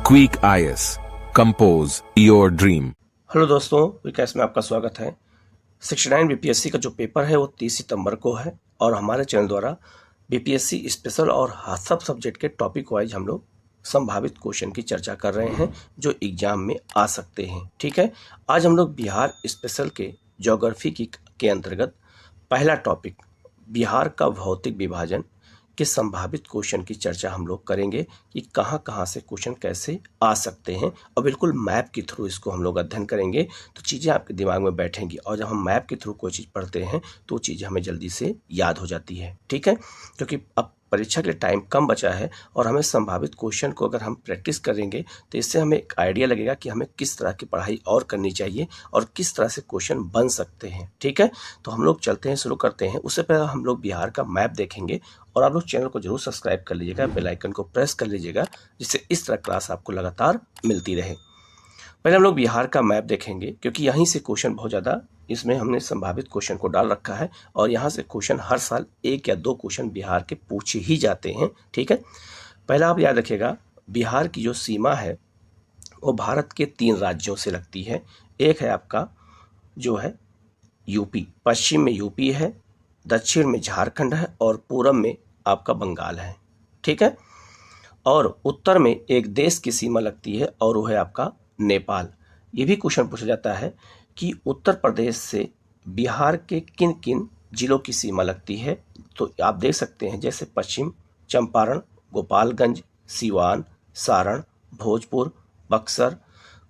Quick IAS compose your dream. Hello दोस्तों, विकास में आपका स्वागत है। 69 बीपीएससी का जो पेपर है वो 30 सितंबर को है और हमारे चैनल द्वारा बीपीएससी स्पेशल और सब सब्जेक्ट के टॉपिक वाइज हम लोग संभावित क्वेश्चन की चर्चा कर रहे हैं जो एग्जाम में आ सकते हैं। ठीक है, आज हम लोग बिहार स्पेशल के ज्योग्राफी के अंतर्गत पहला टॉपिक बिहार का भौतिक विभाजन के संभावित क्वेश्चन की चर्चा हम लोग करेंगे कि कहाँ कहाँ से क्वेश्चन कैसे आ सकते हैं और बिल्कुल मैप के थ्रू इसको हम लोग अध्ययन करेंगे तो चीज़ें आपके दिमाग में बैठेंगी और जब हम मैप के थ्रू कोई चीज़ पढ़ते हैं तो चीज़ें हमें जल्दी से याद हो जाती है। ठीक है, क्योंकि अब परीक्षा के लिए टाइम कम बचा है और हमें संभावित क्वेश्चन को अगर हम प्रैक्टिस करेंगे तो इससे हमें एक आइडिया लगेगा कि हमें किस तरह की पढ़ाई और करनी चाहिए और किस तरह से क्वेश्चन बन सकते हैं। ठीक है, तो हम लोग चलते हैं, शुरू करते हैं। उससे पहले हम लोग बिहार का मैप देखेंगे और आप लोग चैनल को जरूर सब्सक्राइब कर लीजिएगा, बेल आइकन को प्रेस कर लीजिएगा जिससे इस तरह क्लास आपको लगातार मिलती रहे। पहले हम लोग बिहार का मैप देखेंगे क्योंकि यहीं से क्वेश्चन बहुत ज़्यादा इसमें हमने संभावित क्वेश्चन को डाल रखा है और यहाँ से क्वेश्चन हर साल 1 या 2 क्वेश्चन बिहार के पूछे ही जाते हैं। ठीक है, पहला आप याद रखिएगा, बिहार की जो सीमा है वो भारत के 3 राज्यों से लगती है। एक है आपका जो है यूपी, पश्चिम में यूपी है, दक्षिण में झारखंड है और पूरब में आपका बंगाल है। ठीक है, और उत्तर में एक देश की सीमा लगती है और वो है आपका नेपाल। ये भी क्वेश्चन पूछा जाता है कि उत्तर प्रदेश से बिहार के किन किन जिलों की सीमा लगती है। तो आप देख सकते हैं जैसे पश्चिम चंपारण, गोपालगंज, सिवान, सारण, भोजपुर, बक्सर,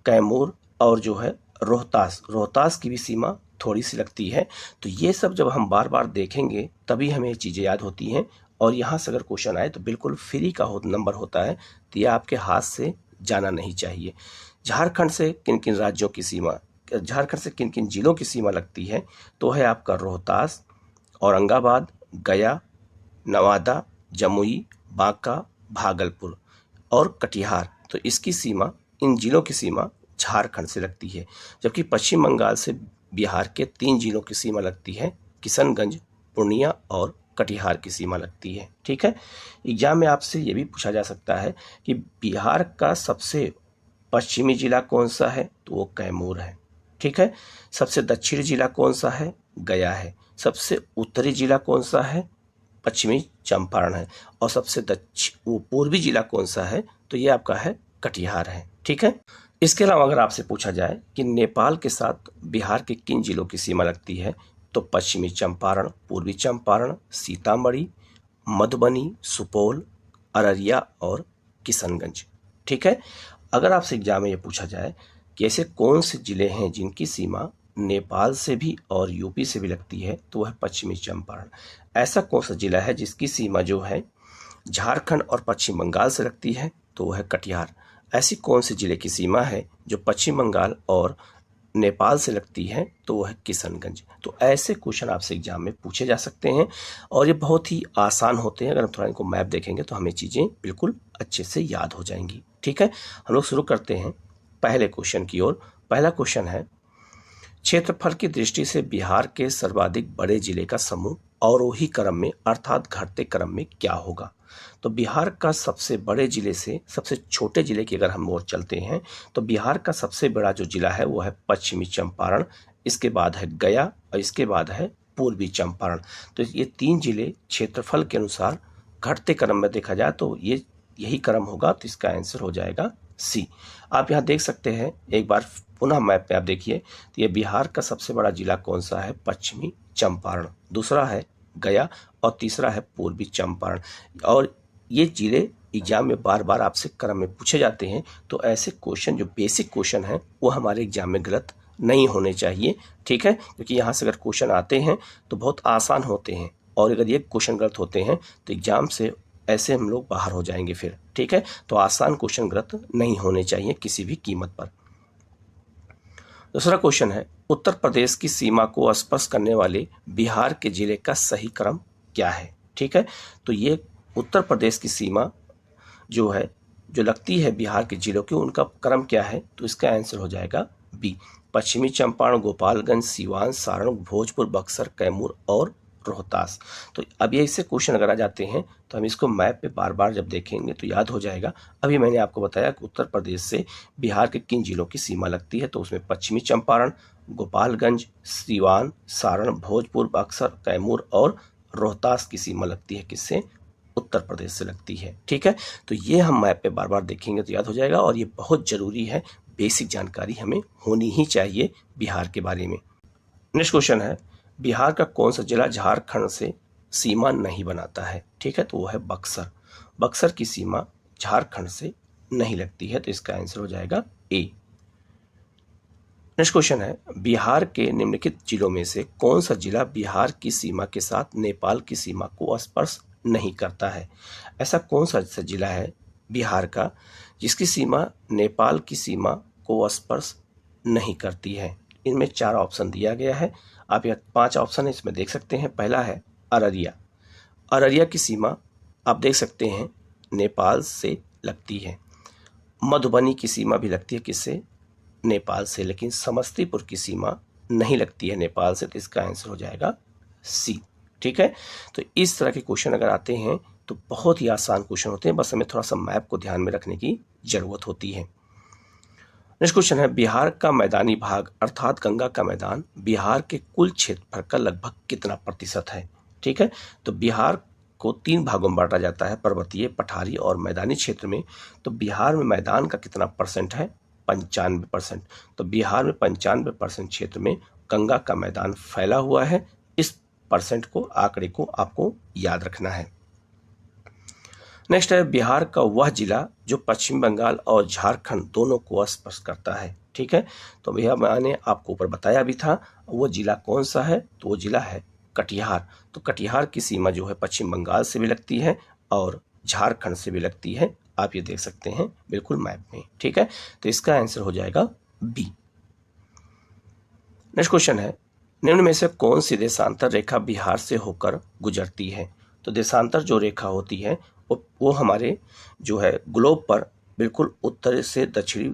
कैमूर और जो है रोहतास की भी सीमा थोड़ी सी लगती है। तो ये सब जब हम बार बार देखेंगे तभी हमें चीज़ें याद होती हैं और यहाँ से अगर क्वेश्चन आए तो बिल्कुल फ्री का नंबर होता है, तो ये आपके हाथ से जाना नहीं चाहिए। झारखंड से किन किन राज्यों की सीमा, झारखंड से किन किन जिलों की सीमा लगती है तो है आपका रोहतास, औरंगाबाद, गया, नवादा, जमुई, बांका, भागलपुर और कटिहार। तो इसकी सीमा, इन जिलों की सीमा झारखंड से लगती है। जबकि पश्चिम बंगाल से बिहार के 3 जिलों की सीमा लगती है, किशनगंज, पूर्णिया और कटिहार की सीमा लगती है। ठीक है, एग्जाम में आपसे ये भी पूछा जा सकता है कि बिहार का सबसे पश्चिमी जिला कौन सा है, तो वो कैमूर है। ठीक है, सबसे दक्षिणी जिला कौन सा है, गया है। सबसे उत्तरी जिला कौन सा है, पश्चिमी चंपारण है। और सबसे पूर्वी जिला कौन सा है, तो ये आपका है कटिहार है। ठीक है, इसके अलावा अगर आपसे पूछा जाए कि नेपाल के साथ बिहार के किन जिलों की सीमा लगती है, तो पश्चिमी चंपारण, पूर्वी चंपारण, सीतामढ़ी, मधुबनी, सुपौल, अररिया और किशनगंज। ठीक है, अगर आपसे एग्जाम में ये पूछा जाए कि ऐसे कौन से जिले हैं जिनकी सीमा नेपाल से भी और यूपी से भी लगती है, तो वह पश्चिमी चंपारण। ऐसा कौन सा जिला है जिसकी सीमा जो है झारखंड और पश्चिम बंगाल से लगती है, तो वह है कटिहार। ऐसी कौन से जिले की सीमा है जो पश्चिम बंगाल और नेपाल से लगती है, तो वह है किशनगंज। तो ऐसे क्वेश्चन आपसे एग्जाम में पूछे जा सकते हैं और ये बहुत ही आसान होते हैं। अगर हम थोड़ा इनको मैप देखेंगे तो हमें चीज़ें बिल्कुल अच्छे से याद हो जाएंगी। ठीक है, हम लोग शुरू करते हैं पहले क्वेश्चन की ओर। पहला क्वेश्चन है, क्षेत्रफल की दृष्टि से बिहार के सर्वाधिक बड़े जिले का समूह अवरोही क्रम में अर्थात घटते क्रम में क्या होगा। तो बिहार का सबसे बड़े जिले से सबसे छोटे जिले की अगर हम ओर चलते हैं तो बिहार का सबसे बड़ा जो जिला है वो है पश्चिमी चंपारण, इसके बाद है गया और इसके बाद है पूर्वी चंपारण। तो ये 3 जिले क्षेत्रफल के अनुसार घटते क्रम में देखा जाए तो ये यही क्रम होगा, तो इसका आंसर हो जाएगा सी। आप यहाँ देख सकते हैं, एक बार पुनः मैप पे आप देखिए तो ये बिहार का सबसे बड़ा जिला कौन सा है, पश्चिमी चंपारण, दूसरा है गया और तीसरा है पूर्वी चंपारण। और ये जिले एग्जाम में बार बार आपसे क्रम में पूछे जाते हैं, तो ऐसे क्वेश्चन जो बेसिक क्वेश्चन हैं वो हमारे एग्जाम में गलत नहीं होने चाहिए। ठीक है, क्योंकि यहाँ से अगर क्वेश्चन आते हैं तो बहुत आसान होते हैं और अगर ये क्वेश्चन गलत होते हैं तो एग्जाम से ऐसे हम लोग बाहर हो जाएंगे फिर। ठीक है, तो आसान क्वेश्चन गलत नहीं होने चाहिए किसी भी कीमत पर। दूसरा क्वेश्चन है, उत्तर प्रदेश की सीमा को स्पर्श करने वाले बिहार के जिले का सही क्रम क्या है। ठीक है, तो ये उत्तर प्रदेश की सीमा जो है जो लगती है बिहार के जिलों की, उनका क्रम क्या है, तो इसका आंसर हो जाएगा बी, पश्चिमी चंपारण, गोपालगंज, सिवान, सारण, भोजपुर, बक्सर, कैमूर और रोहतास। तो अब ये इससे क्वेश्चन अगर आ जाते हैं तो हम इसको मैप पे बार बार जब देखेंगे तो याद हो जाएगा। अभी मैंने आपको बताया कि उत्तर प्रदेश से बिहार के किन जिलों की सीमा लगती है, तो उसमें पश्चिमी चंपारण, गोपालगंज, सीवान, सारण, भोजपुर, बक्सर, कैमूर और रोहतास की सीमा लगती है किससे, उत्तर प्रदेश से लगती है। ठीक है, तो ये हम मैप पे बार बार देखेंगे तो याद हो जाएगा और ये बहुत जरूरी है, बेसिक जानकारी हमें होनी ही चाहिए बिहार के बारे में। नेक्स्ट क्वेश्चन है, बिहार का कौन सा जिला झारखंड से सीमा नहीं बनाता है। ठीक है, तो वो है बक्सर। बक्सर की सीमा झारखंड से नहीं लगती है, तो इसका आंसर हो जाएगा ए। नेक्स्ट क्वेश्चन है, बिहार के निम्नलिखित जिलों में से कौन सा जिला बिहार की सीमा के साथ नेपाल की सीमा को स्पर्श नहीं करता है। ऐसा कौन सा जिला है बिहार का जिसकी सीमा नेपाल की सीमा को स्पर्श नहीं करती है। इनमें 4 ऑप्शन दिया गया है, आप यह 5 ऑप्शन है इसमें देख सकते हैं। पहला है अररिया। अररिया की सीमा आप देख सकते हैं नेपाल से लगती है। मधुबनी की सीमा भी लगती है किससे, नेपाल से, लेकिन समस्तीपुर की सीमा नहीं लगती है नेपाल से, तो इसका आंसर हो जाएगा सी। ठीक है, तो इस तरह के क्वेश्चन अगर आते हैं तो बहुत ही आसान क्वेश्चन होते हैं, बस हमें थोड़ा सा मैप को ध्यान में रखने की जरूरत होती है। नेक्स्ट क्वेश्चन है, बिहार का मैदानी भाग अर्थात गंगा का मैदान बिहार के कुल क्षेत्रफल का लगभग कितना प्रतिशत है। ठीक है, तो बिहार को 3 भागों में बांटा जाता है, पर्वतीय, पठारी और मैदानी क्षेत्र में। तो बिहार में मैदान का कितना परसेंट है, 95%। तो बिहार में 95% क्षेत्र में गंगा का मैदान फैला हुआ है। इस परसेंट को, आंकड़े को आपको याद रखना है। नेक्स्ट है, बिहार का वह जिला जो पश्चिम बंगाल और झारखंड दोनों को स्पर्श करता है। ठीक है, तो भैया मैंने आपको ऊपर बताया भी था वो जिला कौन सा है, तो वो जिला है कटिहार। तो कटिहार की सीमा जो है पश्चिम बंगाल से भी लगती है और झारखंड से भी लगती है, आप ये देख सकते हैं बिल्कुल मैप में। ठीक है, तो इसका आंसर हो जाएगा बी। नेक्स्ट क्वेश्चन है, निम्न में से कौन सी देशांतर रेखा बिहार से होकर गुजरती है। तो देशांतर जो रेखा होती है वो हमारे जो है ग्लोब पर बिल्कुल उत्तर से दक्षिणी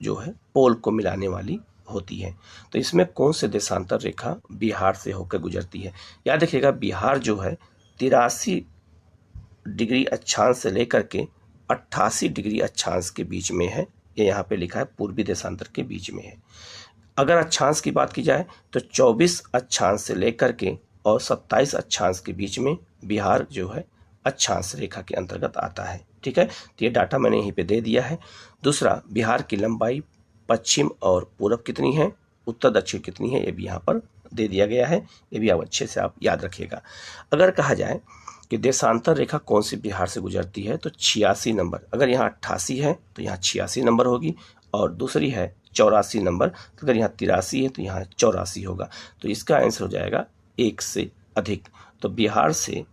जो है पोल को मिलाने वाली होती है। तो इसमें कौन से देशांतर रेखा बिहार से होकर गुजरती है। याद रखिएगा, बिहार जो है 83 डिग्री अक्षांश से लेकर के 88 डिग्री अक्षांश के बीच में है। ये यहाँ पे लिखा है पूर्वी देशांतर के बीच में है। अगर अक्षांश की बात की जाए तो 24 अक्षांश से लेकर के और 27 अक्षांश के बीच में बिहार जो है अक्षांश रेखा के अंतर्गत आता है। ठीक है, तो ये डाटा मैंने यहीं पे दे दिया है। दूसरा, बिहार की लंबाई पश्चिम और पूरब कितनी है, उत्तर दक्षिण कितनी है, ये भी यहाँ पर दे दिया गया है। ये भी आप अच्छे से आप याद रखिएगा। अगर कहा जाए कि देशांतर रेखा कौन सी बिहार से गुजरती है, तो 86 नंबर। अगर यहाँ 88 है तो यहाँ 86 नंबर होगी, और दूसरी है 84 नंबर। तो अगर यहाँ 83 है तो यहाँ 84 होगा। तो इसका आंसर हो जाएगा 1 से अधिक। तो बिहार से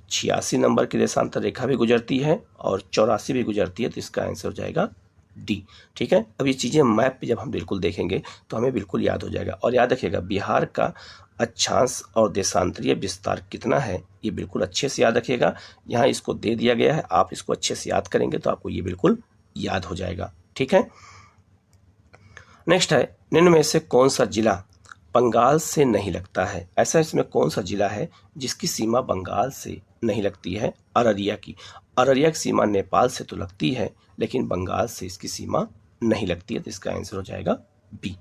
86 नंबर की देशांतर रेखा भी गुजरती है और 84 भी गुजरती है, तो इसका आंसर हो जाएगा डी। ठीक है, अब ये चीज़ें मैप पे जब हम बिल्कुल देखेंगे तो हमें बिल्कुल याद हो जाएगा। और याद रखिएगा, बिहार का अक्षांश और देशांतरीय विस्तार कितना है, ये बिल्कुल अच्छे से याद रखिएगा। यहाँ इसको दे दिया गया है, आप इसको अच्छे से याद करेंगे तो आपको ये बिल्कुल याद हो जाएगा। ठीक है, नेक्स्ट है, निम्न में से कौन सा जिला बंगाल से नहीं लगता है। ऐसा इसमें कौन सा जिला है जिसकी सीमा बंगाल से नहीं लगती है। अररिया की। अररिया की सीमा नेपाल से तो लगती है, लेकिन बंगाल से इसकी सीमा नहीं लगती है, तो इसका आंसर हो जाएगा बी।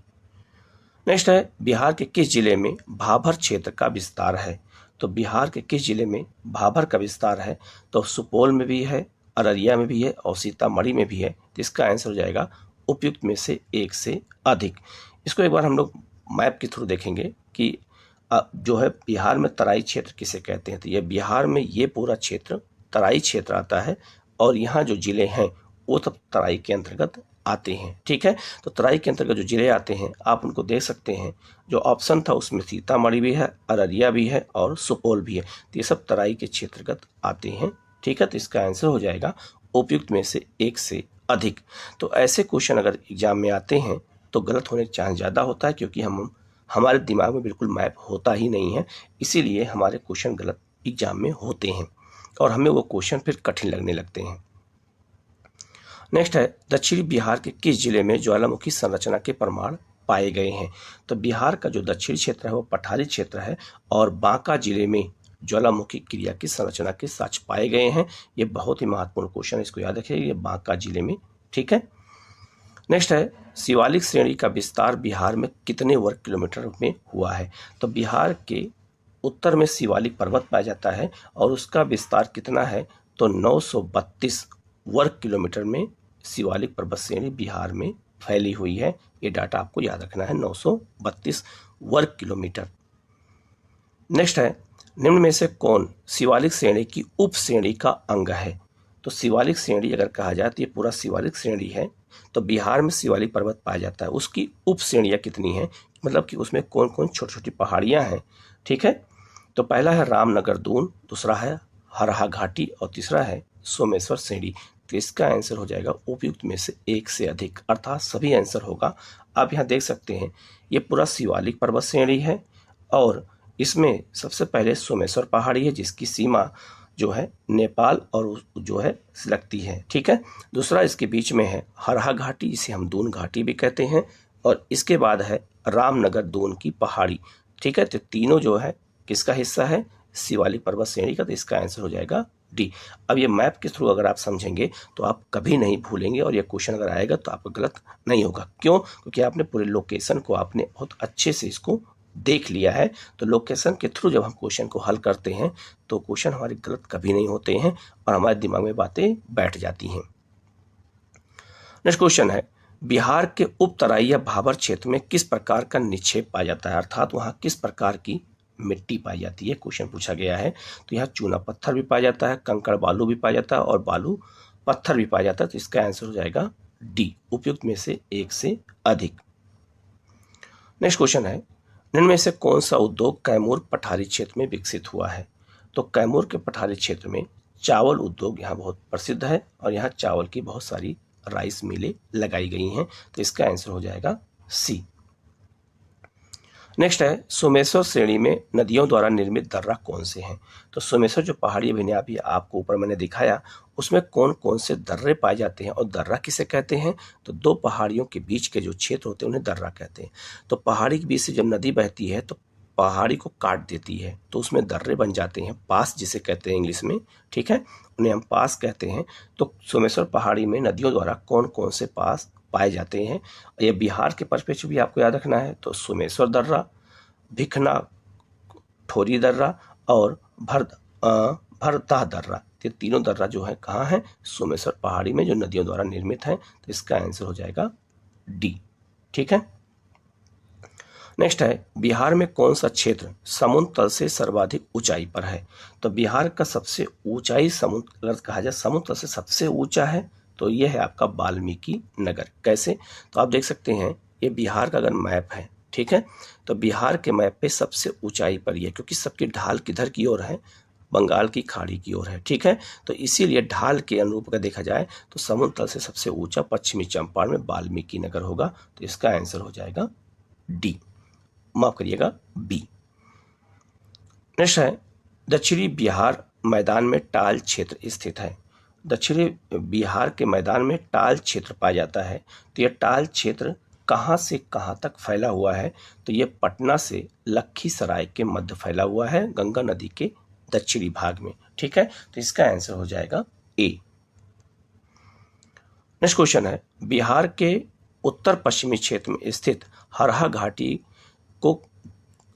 नेक्स्ट है, बिहार के किस जिले में भाभर क्षेत्र का विस्तार है। तो बिहार के किस जिले में भाभर का विस्तार है, तो सुपौल में भी है, अररिया में भी है और सीतामढ़ी में भी है, तो इसका आंसर हो जाएगा उपयुक्त में से 1 से अधिक। इसको एक बार हम लोग मैप के थ्रू देखेंगे कि जो है बिहार में तराई क्षेत्र किसे कहते हैं। तो ये बिहार में ये पूरा क्षेत्र तराई क्षेत्र आता है, और यहाँ जो जिले हैं वो सब तराई के अंतर्गत आते हैं। ठीक है, तो तराई के अंतर्गत जो जिले आते हैं आप उनको देख सकते हैं। जो ऑप्शन था उसमें सीतामढ़ी भी है, अररिया भी है और सुपौल भी है, तो ये सब तराई के क्षेत्रगत आते हैं। ठीक है, तो इसका आंसर हो जाएगा उपयुक्त में से 1 से अधिक। तो ऐसे क्वेश्चन अगर एग्जाम में आते हैं तो गलत होने का चांस ज़्यादा होता है, क्योंकि हमारे दिमाग में बिल्कुल मैप होता ही नहीं है, इसीलिए हमारे क्वेश्चन गलत एग्जाम में होते हैं और हमें वो क्वेश्चन फिर कठिन लगने लगते हैं। नेक्स्ट है, दक्षिणी बिहार के किस जिले में ज्वालामुखी संरचना के प्रमाण पाए गए हैं। तो बिहार का जो दक्षिणी क्षेत्र है वो पठारी क्षेत्र है, और बांका जिले में ज्वालामुखी क्रिया की संरचना के साक्ष्य पाए गए हैं। ये बहुत ही महत्वपूर्ण क्वेश्चन है, इसको याद रखिए, ये बांका जिले में। ठीक है, नेक्स्ट है शिवालिक श्रेणी का विस्तार बिहार में कितने वर्ग किलोमीटर में हुआ है? तो बिहार के उत्तर में शिवालिक पर्वत पाया जाता है और उसका विस्तार कितना है? तो 932 वर्ग किलोमीटर में शिवालिक पर्वत श्रेणी बिहार में फैली हुई है। ये डाटा आपको याद रखना है, 932 वर्ग किलोमीटर। नेक्स्ट है निम्न में से कौन शिवालिक श्रेणी की उप श्रेणी का अंग है? तो शिवालिक श्रेणी अगर कहा जाए तो ये पूरा शिवालिक श्रेणी है। तो बिहार में शिवालिक पर्वत पाया जाता है, उसकी उप श्रेणियाँ कितनी हैं, मतलब कि उसमें कौन कौन छोटी छोटी पहाड़ियाँ हैं। ठीक है, तो पहला है रामनगर दून, दूसरा है हरहा घाटी और तीसरा है सोमेश्वर श्रेणी। तो इसका आंसर हो जाएगा उपयुक्त में से एक से अधिक, अर्थात सभी आंसर होगा। आप यहाँ देख सकते हैं ये पूरा शिवालिक पर्वत श्रेणी है और इसमें सबसे पहले सोमेश्वर पहाड़ी है जिसकी सीमा जो है नेपाल और जो है लगती है। ठीक है, दूसरा इसके बीच में है हरहा घाटी, इसे हम दून घाटी भी कहते हैं, और इसके बाद है रामनगर दून की पहाड़ी। ठीक है, तो तीनों जो है किसका हिस्सा है? शिवालिक पर्वत श्रेणी का। तो इसका आंसर हो जाएगा डी। अब ये मैप के थ्रू अगर आप समझेंगे तो आप कभी नहीं भूलेंगे और ये क्वेश्चन अगर आएगा तो आपका गलत नहीं होगा। क्यों? क्योंकि आपने पूरे लोकेशन को आपने बहुत अच्छे से इसको देख लिया है। तो लोकेशन के थ्रू जब हम क्वेश्चन को हल करते हैं तो क्वेश्चन हमारे गलत कभी नहीं होते हैं और हमारे दिमाग में बातें बैठ जाती हैं। नेक्स्ट क्वेश्चन है बिहार के उप तराई या भाबर क्षेत्र में किस प्रकार का निक्षेप पाया जाता है, अर्थात वहाँ किस प्रकार की मिट्टी पाई जाती है, क्वेश्चन पूछा गया है। तो यहाँ चूना पत्थर भी पाया जाता है, कंकड़ बालू भी पाया जाता है और बालू पत्थर भी पाया जाता है। तो इसका आंसर हो जाएगा डी, उपयुक्त में से एक से अधिक। नेक्स्ट क्वेश्चन है निम्न में से कौन सा उद्योग कैमूर पठारी क्षेत्र में विकसित हुआ है? तो कैमूर के पठारी क्षेत्र में चावल उद्योग यहाँ बहुत प्रसिद्ध है और यहाँ चावल की बहुत सारी राइस मिलें लगाई गई हैं। तो इसका आंसर हो जाएगा सी। नेक्स्ट है सोमेश्वर श्रेणी में नदियों द्वारा निर्मित दर्रा कौन से हैं? तो सोमेश्वर जो पहाड़ी अभी आपको ऊपर मैंने दिखाया उसमें कौन कौन से दर्रे पाए जाते हैं और दर्रा किसे कहते हैं? तो दो पहाड़ियों के बीच के जो क्षेत्र होते हैं उन्हें दर्रा कहते हैं। तो पहाड़ी के बीच से जब नदी बहती है तो पहाड़ी को काट देती है तो उसमें दर्रे बन जाते हैं, पास जिसे कहते हैं इंग्लिश में। ठीक है, उन्हें हम पास कहते हैं। तो सोमेश्वर पहाड़ी में नदियों द्वारा कौन कौन से पास पाए जाते हैं? ये बिहार के परस्पेक्टिव भी आपको याद रखना है। तो सोमेश्वर दर्रा, भिखना ठोरी दर्रा और भरता दर्रा, ये तीनों दर्रा जो है कहाँ है? सोमेश्वर पहाड़ी में, जो नदियों द्वारा निर्मित है। तो इसका आंसर हो जाएगा डी। ठीक है, नेक्स्ट है बिहार में कौन सा क्षेत्र समुद्र तल से सर्वाधिक ऊंचाई पर है? तो बिहार का सबसे ऊंचाई समुद्र अगर कहा जाए समुद्र तल से सबसे ऊंचा है तो यह है आपका वाल्मीकि नगर। कैसे? तो आप देख सकते हैं ये बिहार का अगर मैप है, ठीक है, तो बिहार के मैप पे सबसे ऊंचाई पर ही है क्योंकि सबकी ढाल किधर की ओर है? बंगाल की खाड़ी की ओर है। ठीक है, तो इसीलिए ढाल के अनुरूप अगर देखा जाए तो समुद्र तल से सबसे ऊंचा पश्चिमी चंपारण में वाल्मीकि नगर होगा। तो इसका आंसर हो जाएगा डी, माफ करिएगा बी। नेक्स्ट है दक्षिणी बिहार मैदान में टाल क्षेत्र स्थित है। दक्षिणी बिहार के मैदान में टाल क्षेत्र पाया जाता है। तो यह टाल क्षेत्र कहाँ से कहाँ तक फैला हुआ है? तो ये पटना से लखीसराय के मध्य फैला हुआ है, गंगा नदी के दक्षिणी भाग में। ठीक है, तो इसका आंसर हो जाएगा ए। नेक्स्ट क्वेश्चन है बिहार के उत्तर पश्चिमी क्षेत्र में स्थित हरहा घाटी को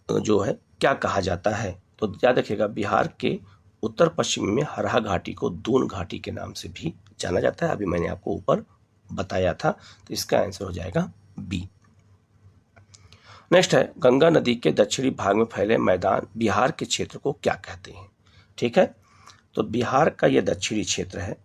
जो है क्या कहा जाता है? तो याद रखिएगा बिहार के उत्तर पश्चिम में हरहा घाटी को दून घाटी के नाम से भी जाना जाता है, अभी मैंने आपको ऊपर बताया था। तो इसका आंसर हो जाएगा बी। नेक्स्ट है गंगा नदी के दक्षिणी भाग में फैले मैदान बिहार के क्षेत्र को क्या कहते हैं? ठीक है, तो बिहार का यह दक्षिणी क्षेत्र है।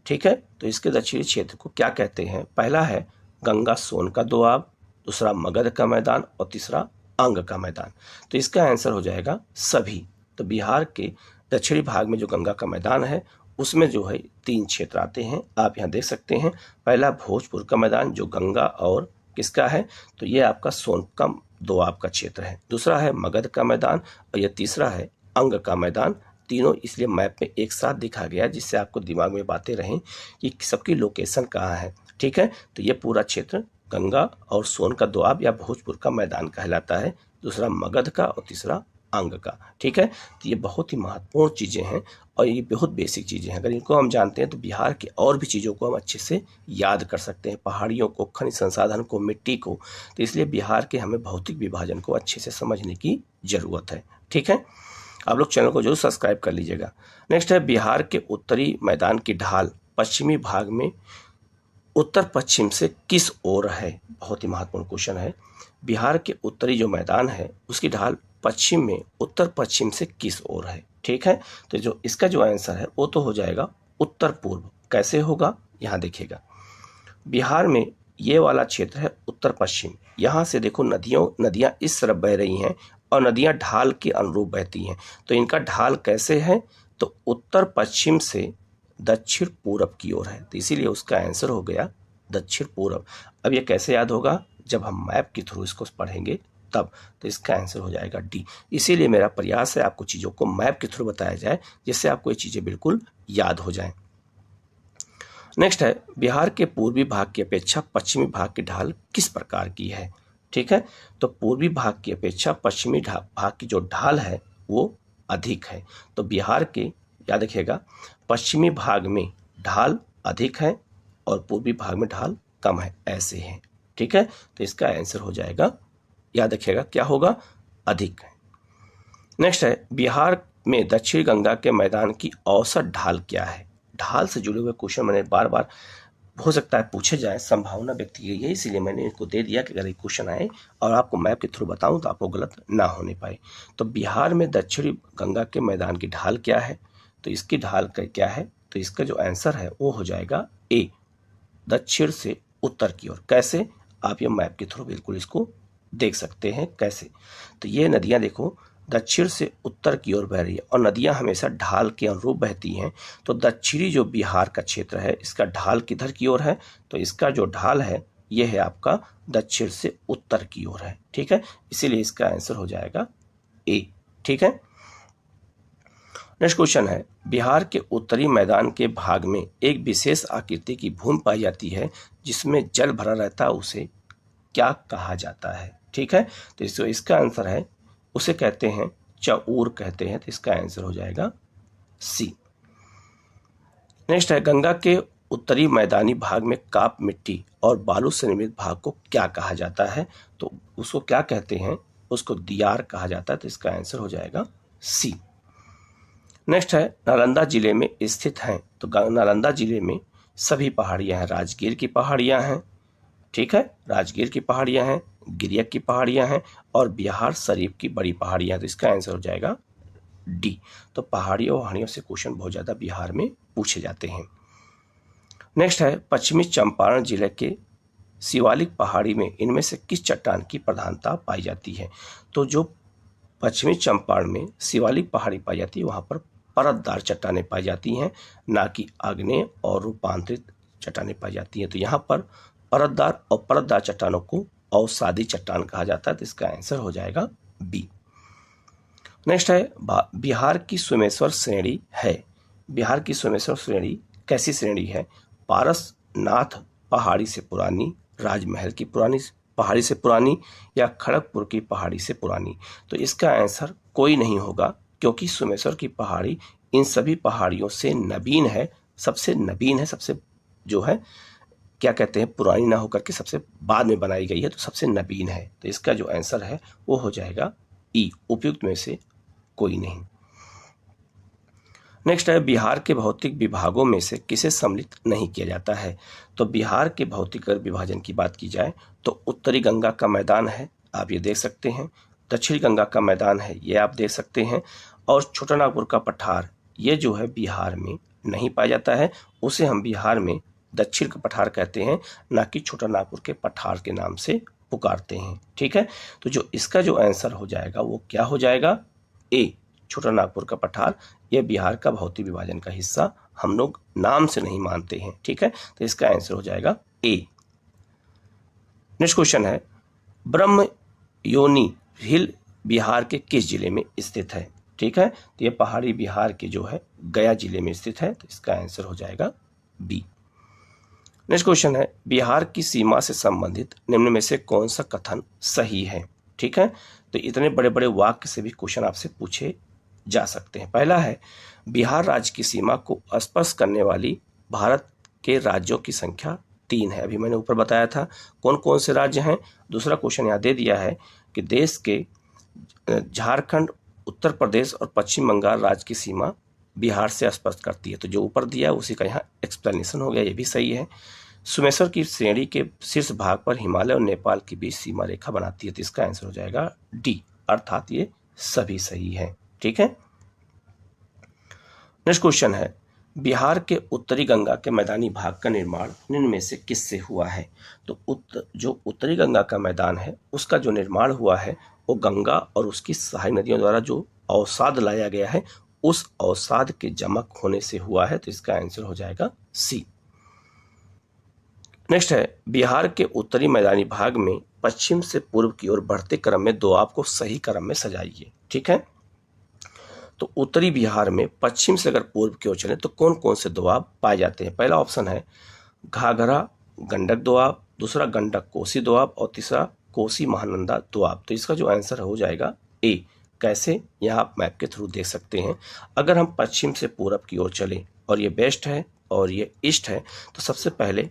ठीक है, तो इसके दक्षिणी क्षेत्र को क्या कहते हैं? पहला है गंगा सोन का दोआब, दूसरा मगध का मैदान और तीसरा अंग का मैदान। तो इसका आंसर हो जाएगा सभी। तो बिहार के दक्षिणी भाग में जो गंगा का मैदान है उसमें जो है 3 क्षेत्र आते हैं, आप यहाँ देख सकते हैं। पहला भोजपुर का मैदान जो गंगा और किसका है? तो ये आपका सोनकम दोआब का क्षेत्र है। दूसरा है मगध का मैदान और यह तीसरा है अंग का मैदान। तीनों इसलिए मैप में एक साथ दिखा गया जिससे आपको दिमाग में बातें रहें कि सबकी लोकेशन कहाँ है। ठीक है, तो ये पूरा क्षेत्र गंगा और सोन का दोआब या भोजपुर का मैदान कहलाता है, दूसरा मगध का और तीसरा अंग का। ठीक है, तो ये बहुत ही महत्वपूर्ण चीज़ें हैं और ये बहुत बेसिक चीज़ें हैं। अगर इनको हम जानते हैं तो बिहार के और भी चीज़ों को हम अच्छे से याद कर सकते हैं, पहाड़ियों को, खनिज संसाधन को, मिट्टी को। तो इसलिए बिहार के हमें भौतिक विभाजन को अच्छे से समझने की ज़रूरत है। ठीक है, आप लोग चैनल को जरूर सब्सक्राइब कर लीजिएगा। नेक्स्ट है, बिहार के उत्तरी मैदान की ढाल पश्चिमी भाग में उत्तर पश्चिम से किस ओर है? बहुत ही महत्वपूर्ण क्वेश्चन है। बिहार के उत्तरी जो मैदान है उसकी ढाल पश्चिम में उत्तर पश्चिम से किस ओर है? ठीक है, तो जो इसका जो आंसर है वो तो हो जाएगा उत्तर पूर्व। कैसे होगा, यहाँ देखिएगा। बिहार में ये वाला क्षेत्र है उत्तर पश्चिम। यहाँ से देखो नदियाँ इस तरफ बह रही हैं और नदियाँ ढाल के अनुरूप बहती हैं। तो इनका ढाल कैसे है? तो उत्तर पश्चिम से दक्षिण पूरब की ओर है, तो इसीलिए उसका आंसर हो गया दक्षिण पूरब। अब ये कैसे याद होगा? जब हम मैप के थ्रू इसको पढ़ेंगे तब। तो इसका आंसर हो जाएगा डी। इसीलिए मेरा प्रयास है आपको चीज़ों को मैप के थ्रू बताया जाए, जिससे आपको ये चीज़ें बिल्कुल याद हो जाएं। नेक्स्ट है, बिहार के पूर्वी भाग की अपेक्षा पश्चिमी भाग की ढाल किस प्रकार की है? ठीक है, तो पूर्वी भाग की अपेक्षा पश्चिमी भाग की जो ढाल है वो अधिक है। तो बिहार के, याद रखिएगा, पश्चिमी भाग में ढाल अधिक है और पूर्वी भाग में ढाल कम है, ऐसे है। ठीक है, तो इसका आंसर हो जाएगा, याद रखिएगा, क्या होगा? अधिक है। नेक्स्ट है, बिहार में दक्षिण गंगा के मैदान की औसत ढाल क्या है? ढाल से जुड़े हुए क्वेश्चन मैंने बार बार हो सकता है पूछे जाए, संभावना व्यक्त की गई है, इसीलिए मैंने इनको दे दिया कि अगर एक क्वेश्चन आए और आपको मैप के थ्रू बताऊं तो आपको गलत ना होने पाए। तो बिहार में दक्षिणी गंगा के मैदान की ढाल क्या है? तो इसकी ढाल क्या है? तो इसका जो आंसर है वो हो जाएगा ए, दक्षिण से उत्तर की ओर। कैसे? आप ये मैप के थ्रू बिल्कुल इसको देख सकते हैं कैसे। तो ये नदियाँ देखो दक्षिण से उत्तर की ओर बह रही है और नदियां हमेशा ढाल के अनुरूप बहती हैं। तो दक्षिणी जो बिहार का क्षेत्र है इसका ढाल किधर की ओर है? तो इसका जो ढाल है ये है आपका दक्षिण से उत्तर की ओर है। ठीक है, इसीलिए इसका आंसर हो जाएगा ए। ठीक है, नेक्स्ट क्वेश्चन है, बिहार के उत्तरी मैदान के भाग में एक विशेष आकृति की भूमि पाई जाती है जिसमें जल भरा रहता है, उसे क्या कहा जाता है? ठीक है, तो इसका आंसर है, उसे कहते हैं चऊर कहते हैं। तो इसका आंसर हो जाएगा सी। नेक्स्ट है, गंगा के उत्तरी मैदानी भाग में काप मिट्टी और बालू से निर्मित भाग को क्या कहा जाता है? तो उसको क्या कहते हैं? उसको दियार कहा जाता है। तो इसका आंसर हो जाएगा सी। नेक्स्ट है, नालंदा जिले में स्थित हैं। तो नालंदा जिले में सभी पहाड़ियां हैं, राजगीर की पहाड़ियां हैं, ठीक है, राजगीर की पहाड़ियां हैं, गिरियक की पहाड़ियां हैं और बिहार शरीफ की बड़ी पहाड़ियां। तो इसका आंसर हो जाएगा डी। तो पहाड़ियों से क्वेश्चन बहुत ज़्यादा बिहार में पूछे जाते हैं। नेक्स्ट है, पश्चिमी चंपारण जिले के शिवालिक पहाड़ी में इनमें से किस चट्टान की प्रधानता पाई जाती है? तो जो पश्चिमी चंपारण में शिवालिक पहाड़ी पाई जाती है वहाँ पर परतदार चट्टानें पाई जाती हैं, ना कि आग्नेय और रूपांतरित चट्टानें पाई जाती हैं। तो यहाँ पर परतदार और परतदार चट्टानों को अवसादी चट्टान कहा जाता है। तो इसका आंसर हो जाएगा बी। नेक्स्ट है, बिहार की सोमेश्वर श्रेणी है। बिहार की सोमेश्वर श्रेणी कैसी श्रेणी है? पारसनाथ पहाड़ी से पुरानी, राजमहल की पुरानी पहाड़ी से पुरानी या खड़गपुर की पहाड़ी से पुरानी? तो इसका आंसर कोई नहीं होगा, क्योंकि सोमेश्वर की पहाड़ी इन सभी पहाड़ियों से नवीन है, सबसे नवीन है, सबसे जो है क्या कहते हैं, पुरानी ना होकर के सबसे बाद में बनाई गई है, तो सबसे नवीन है। तो इसका जो आंसर है वो हो जाएगा ई, उपयुक्त में से कोई नहीं। नेक्स्ट है, बिहार के भौतिक विभागों में से किसे सम्मिलित नहीं किया जाता है? तो बिहार के भौतिक विभाजन की बात की जाए तो उत्तरी गंगा का मैदान है, आप ये देख सकते हैं, दक्षिणी गंगा का मैदान है, ये आप देख सकते हैं, और छोटा नागपुर का पठार, ये जो है बिहार में नहीं पाया जाता है, उसे हम बिहार में दक्षिण का पठार कहते हैं, ना कि छोटा नागपुर के पठार के नाम से पुकारते हैं। ठीक है, तो जो इसका जो आंसर हो जाएगा वो क्या हो जाएगा? ए, छोटा नागपुर का पठार। यह बिहार का भौतिक विभाजन का हिस्सा हम लोग नाम से नहीं मानते हैं। ठीक है, तो इसका आंसर हो जाएगा ए। नेक्स्ट क्वेश्चन है, ब्रह्म योनी हिल बिहार के किस जिले में स्थित है? ठीक है, तो यह पहाड़ी बिहार के जो है गया जिले में स्थित है। तो इसका आंसर हो जाएगा बी। नेक्स्ट क्वेश्चन है, बिहार की सीमा से संबंधित निम्न में से कौन सा कथन सही है? ठीक है, तो इतने बड़े बड़े वाक्य से भी क्वेश्चन आपसे पूछे जा सकते हैं। पहला है, बिहार राज्य की सीमा को स्पर्श करने वाली भारत के राज्यों की संख्या 3 है। अभी मैंने ऊपर बताया था कौन कौन से राज्य हैं। दूसरा क्वेश्चन यहाँ दे दिया है कि देश के झारखंड, उत्तर प्रदेश और पश्चिम बंगाल राज्य की सीमा बिहार से स्पर्श करती है। तो जो ऊपर दिया उसी का यहाँ एक्सप्लेनेशन हो गया, ये भी सही है। सुमेश्वर की श्रेणी के शीर्ष भाग पर हिमालय और नेपाल के बीच सीमा रेखा बनाती है। तो इसका आंसर हो जाएगा डी, अर्थात ये सभी सही है। ठीक है, नेक्स्ट क्वेश्चन है, बिहार के उत्तरी गंगा के मैदानी भाग का निर्माण निम्न में से किससे हुआ है? तो जो उत्तरी गंगा का मैदान है उसका जो निर्माण हुआ है वो गंगा और उसकी सहायक नदियों द्वारा जो अवसाद लाया गया है उस अवसाद के जमक होने से हुआ है। तो इसका आंसर हो जाएगा सी। नेक्स्ट है, बिहार के उत्तरी मैदानी भाग में पश्चिम से पूर्व की ओर बढ़ते क्रम में दोआब को सही क्रम में सजाइए। ठीक है, तो उत्तरी बिहार में पश्चिम से अगर पूर्व की ओर चले तो कौन कौन से दोआब पाए जाते हैं? पहला ऑप्शन है घाघरा गंडक दोआब, दूसरा गंडक कोसी दोआब और तीसरा कोसी महानंदा दोआब। तो इसका जो आंसर हो जाएगा ए। कैसे, यहाँ आप मैप के थ्रू देख सकते हैं। अगर हम पश्चिम से पूरब की ओर चलें और ये वेस्ट है और ये ईस्ट है तो सबसे पहले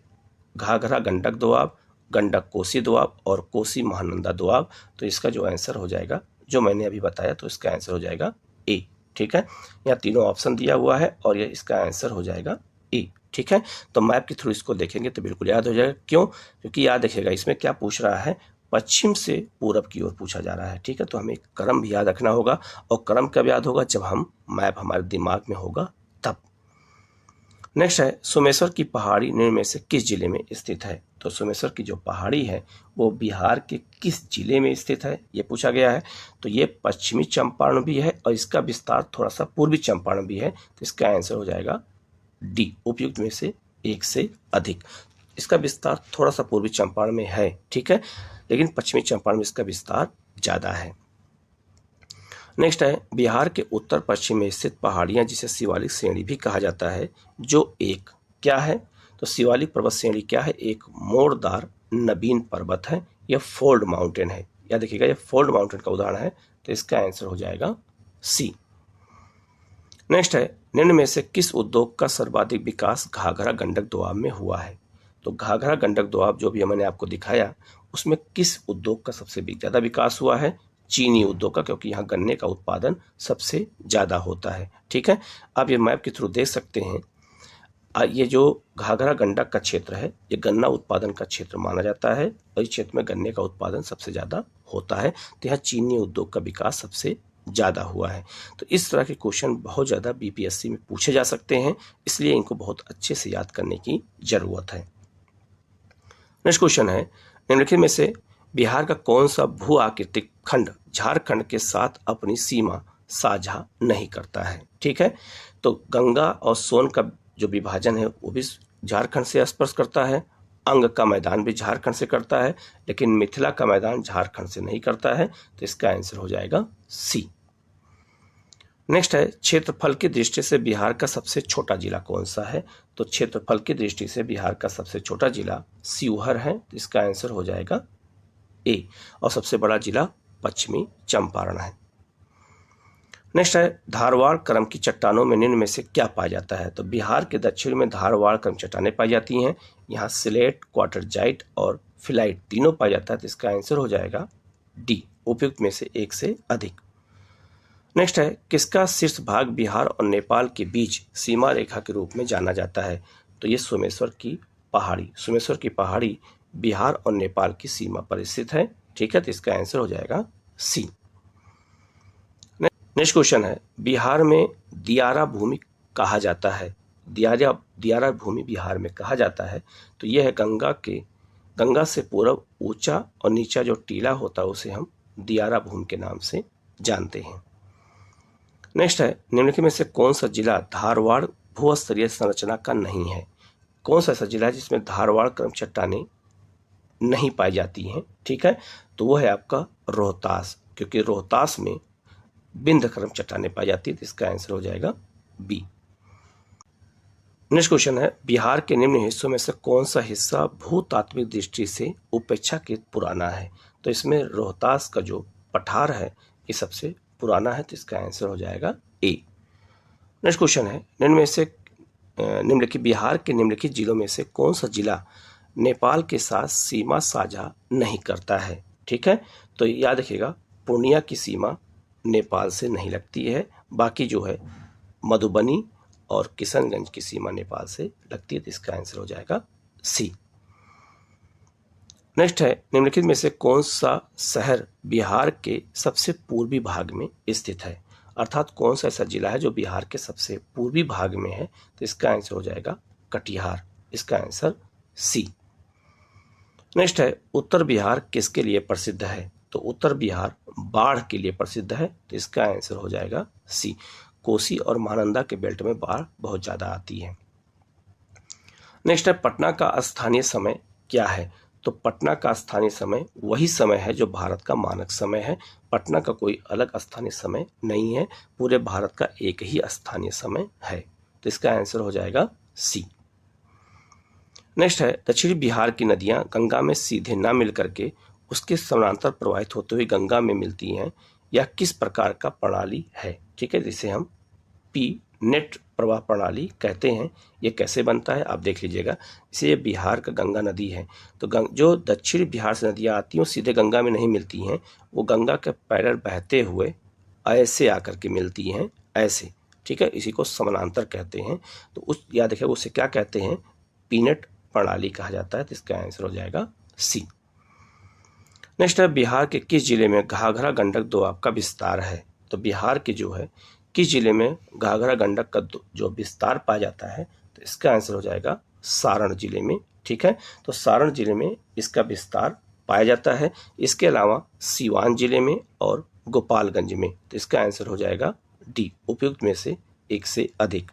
घाघरा गंडक दोआब, गंडक कोसी दोआब और कोसी महानंदा दोआब। तो इसका जो आंसर हो जाएगा जो मैंने अभी बताया, तो इसका आंसर हो जाएगा ए। ठीक है, यहाँ तीनों ऑप्शन दिया हुआ है और ये इसका आंसर हो जाएगा ए। ठीक है, तो मैप के थ्रू इसको देखेंगे तो बिल्कुल याद हो जाएगा। क्यों? क्योंकि याद रखिएगा इसमें क्या पूछ रहा है, पश्चिम से पूरब की ओर पूछा जा रहा है। ठीक है, तो हमें क्रम भी याद रखना होगा और क्रम कब याद होगा? जब हम मैप हमारे दिमाग में होगा तब। नेक्स्ट है, सोमेश्वर की पहाड़ी निम्न में से किस जिले में स्थित है? तो सोमेश्वर की जो पहाड़ी है वो बिहार के किस जिले में स्थित है ये पूछा गया है। तो ये पश्चिमी चंपारण भी है और इसका विस्तार थोड़ा सा पूर्वी चंपारण भी है। तो इसका आंसर हो जाएगा डी, उपयुक्त में से एक से अधिक। इसका विस्तार थोड़ा सा पूर्वी चंपारण में है, ठीक है, लेकिन पश्चिमी चंपारण में इसका विस्तार ज़्यादा है। नेक्स्ट है, बिहार के उत्तर पश्चिम में स्थित पहाड़ियां जिसे शिवालिक श्रेणी भी कहा जाता है, जो एक क्या है? तो शिवालिक पर्वत श्रेणी क्या है? एक मोड़दार नवीन पर्वत है, यह फोल्ड माउंटेन है। या देखिएगा, यह फोल्ड माउंटेन का उदाहरण है। तो इसका आंसर हो जाएगा सी। नेक्स्ट है, निम्न में से किस उद्योग का सर्वाधिक विकास घाघरा गंडक दोआब में हुआ है? तो घाघरा गंडक दोआब जो भी मैंने आपको दिखाया उसमें किस उद्योग का सबसे ज़्यादा विकास हुआ है? चीनी उद्योग का, क्योंकि यहाँ गन्ने का उत्पादन सबसे ज़्यादा होता है। ठीक है, आप ये मैप के थ्रू देख सकते हैं। ये जो घाघरा गंडक का क्षेत्र है ये गन्ना उत्पादन का क्षेत्र माना जाता है और इस क्षेत्र में गन्ने का उत्पादन सबसे ज़्यादा होता है। तो यहाँ चीनी उद्योग का विकास सबसे ज़्यादा हुआ है। तो इस तरह के क्वेश्चन बहुत ज़्यादा बीपीएससी में पूछे जा सकते हैं, इसलिए इनको बहुत अच्छे से याद करने की ज़रूरत है। नेक्स्ट क्वेश्चन है, निम्नलिखित में से बिहार का कौन सा भू आकृतिक खंड झारखंड के साथ अपनी सीमा साझा नहीं करता है? ठीक है, तो गंगा और सोन का जो विभाजन है वो भी झारखंड से स्पर्श करता है, अंग का मैदान भी झारखंड से करता है, लेकिन मिथिला का मैदान झारखंड से नहीं करता है। तो इसका आंसर हो जाएगा सी। नेक्स्ट है, क्षेत्रफल की दृष्टि से बिहार का सबसे छोटा जिला कौन सा है? तो क्षेत्रफल की दृष्टि से बिहार का सबसे छोटा जिला शिवहर है। तो इसका आंसर हो जाएगा ए। और सबसे बड़ा जिला पश्चिमी चंपारण है। नेक्स्ट है, धारवाड़ क्रम की चट्टानों में निम्न में से क्या पाया जाता है? तो बिहार के दक्षिण में धारवाड़ क्रम चट्टानें पाई जाती हैं। यहाँ सिलेट, क्वार्टरजाइट और फिलाइट तीनों पाया जाता है। तो इसका आंसर हो जाएगा डी, उपयुक्त में से एक से अधिक। नेक्स्ट है, किसका शीर्ष भाग बिहार और नेपाल के बीच सीमा रेखा के रूप में जाना जाता है? तो ये सोमेश्वर की पहाड़ी, सोमेश्वर की पहाड़ी बिहार और नेपाल की सीमा पर स्थित है। ठीक है, तो इसका आंसर हो जाएगा सी। नेक्स्ट क्वेश्चन है, बिहार में दियारा भूमि कहा जाता है, दियारा भूमि बिहार में कहा जाता है। तो यह है गंगा से पूर्व ऊंचा और नीचा जो टीला होता है उसे हम दियारा भूमि के नाम से जानते हैं। नेक्स्ट है, निम्नलिखित में से कौन सा जिला धारवाड़ भूस्तरीय संरचना का नहीं है? कौन सा ऐसा जिला है जिसमें धारवाड़ क्रम चट्टानें नहीं पाई जाती हैं? ठीक है, तो वो है आपका रोहतास, क्योंकि रोहतास में बिंद क्रम चट्टानें पाई जाती है। तो इसका आंसर हो जाएगा बी। नेक्स्ट क्वेश्चन है, बिहार के निम्न हिस्सों में से कौन सा हिस्सा भूतात्विक दृष्टि से उपेक्षाकृत पुराना है? तो इसमें रोहतास का जो पठार है ये सबसे पुराना है, तो इसका आंसर हो जाएगा ए। नेक्स्ट क्वेश्चन है, निम्नलिखित बिहार के निम्नलिखित जिलों में से कौन सा जिला नेपाल के साथ सीमा साझा नहीं करता है? ठीक है, तो याद रखिएगा पूर्णिया की सीमा नेपाल से नहीं लगती है, बाकी जो है मधुबनी और किशनगंज की सीमा नेपाल से लगती है, तो इसका आंसर हो जाएगा सी। नेक्स्ट है, निम्नलिखित में से कौन सा शहर बिहार के सबसे पूर्वी भाग में स्थित है? अर्थात कौन सा ऐसा जिला है जो बिहार के सबसे पूर्वी भाग में है? तो इसका आंसर हो जाएगा कटिहार, इसका आंसर सी। नेक्स्ट है, उत्तर बिहार किसके लिए प्रसिद्ध है? तो उत्तर बिहार बाढ़ के लिए प्रसिद्ध है, तो इसका आंसर हो जाएगा सी। कोसी और महानंदा के बेल्ट में बाढ़ बहुत ज़्यादा आती है। नेक्स्ट है, पटना का स्थानीय समय क्या है? तो पटना का स्थानीय समय वही समय है जो भारत का मानक समय है। पटना का कोई अलग स्थानीय समय नहीं है, पूरे भारत का एक ही स्थानीय समय है, तो इसका आंसर हो जाएगा सी। नेक्स्ट है, दक्षिणी बिहार की नदियां गंगा में सीधे न मिल करके उसके समानांतर प्रवाहित होते हुए गंगा में मिलती हैं, यह किस प्रकार का प्रणाली है? ठीक है, जिसे हम पी नेट प्रवाह प्रणाली कहते हैं। ये कैसे बनता है आप देख लीजिएगा। इसे ये बिहार का गंगा नदी है, तो जो दक्षिण बिहार से नदियाँ आती हैं वो सीधे गंगा में नहीं मिलती हैं, वो गंगा के पैरेलल बहते हुए ऐसे आकर के मिलती हैं, ऐसे। ठीक है, इसी को समानांतर कहते हैं। तो उस याद रखिए उसे क्या कहते हैं? पीनेट प्रणाली कहा जाता है, तो इसका आंसर हो जाएगा सी। नेक्स्ट है, बिहार के किस जिले में घाघरा गंडक दोआब का विस्तार है? तो बिहार के जो है किस जिले में घाघरा गंडक का जो विस्तार पाया जाता है? तो इसका आंसर हो जाएगा सारण जिले में। ठीक है, तो सारण जिले में इसका विस्तार पाया जाता है। इसके अलावा सीवान जिले में और गोपालगंज में, तो इसका आंसर हो जाएगा डी, उपयुक्त में से एक से अधिक।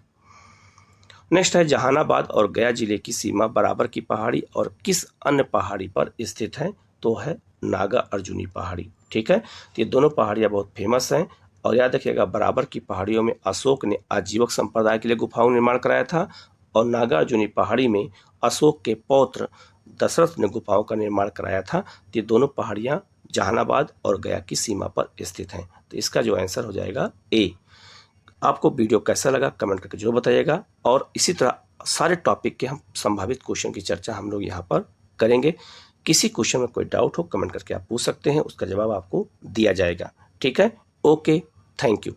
नेक्स्ट है, जहानाबाद और गया जिले की सीमा बराबर की पहाड़ी और किस अन्य पहाड़ी पर स्थित है? तो है नागा अर्जुनी पहाड़ी। ठीक है, तो ये दोनों पहाड़ियाँ बहुत फेमस हैं, और याद रखिएगा बराबर की पहाड़ियों में अशोक ने आजीवक संप्रदाय के लिए गुफाओं निर्माण कराया था, और नागा अर्जुनी पहाड़ी में अशोक के पौत्र दशरथ ने गुफाओं का निर्माण कराया था। ये दोनों पहाड़ियाँ जहानाबाद और गया की सीमा पर स्थित हैं, तो इसका जो आंसर हो जाएगा ए। आपको वीडियो कैसा लगा कमेंट करके जरूर बताइएगा, और इसी तरह सारे टॉपिक के हम संभावित क्वेश्चन की चर्चा हम लोग यहाँ पर करेंगे। किसी क्वेश्चन में कोई डाउट हो कमेंट करके आप पूछ सकते हैं, उसका जवाब आपको दिया जाएगा। ठीक है, ओके, थैंक यू।